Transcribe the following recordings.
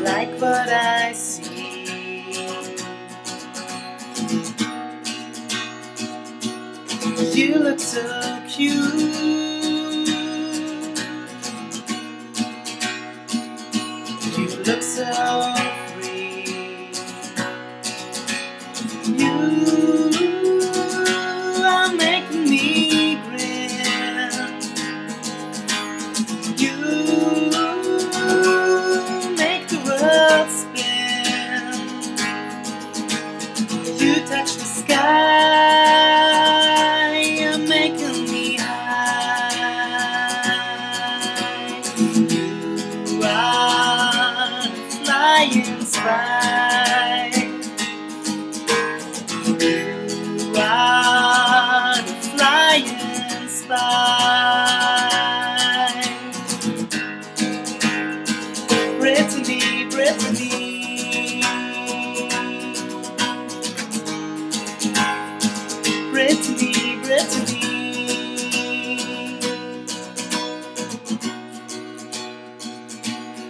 like what I see. You look so cute. You look so free. You are making me grin. You make the world spin. You touch the sky, you're making me high. You are the flying spy. You are the flying spy. Brittany, Brittany. Brittany, Brittany.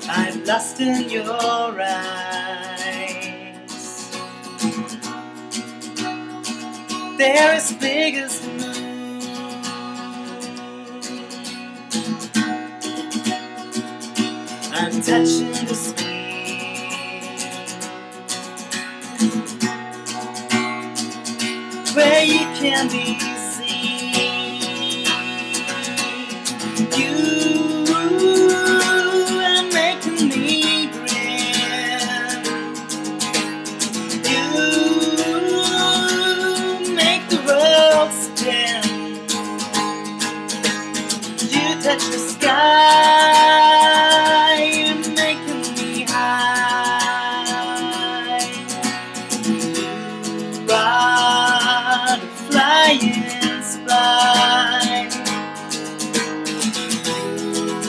I'm lost in your eyes. They're as big as the moon. I'm touching the screen where you can be seen. You are making me grin. You make the world spin. You touch the sky, you're making me high. You are the flying spy.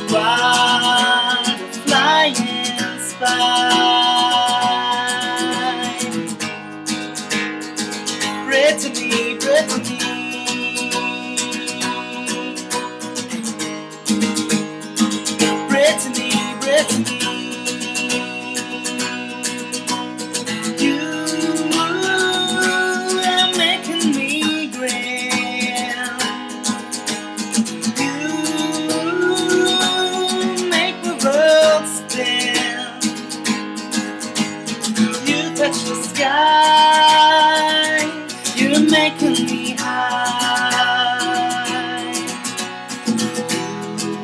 You are the flying spy. Brittany, Brittany. Brittany, Brittany. You are making me grin. You make the world spin. You touch the sky, you're making me high.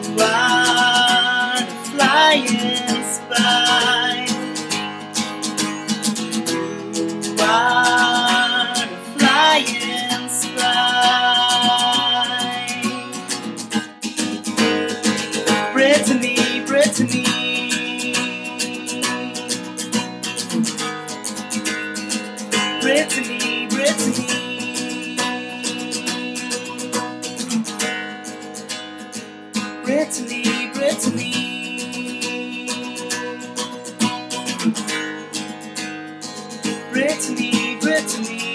You are the flying spy. You are the flying spy. Brittany, Brittany. Brittany, Brittany. Brittany, Brittany. Brittany, Brittany.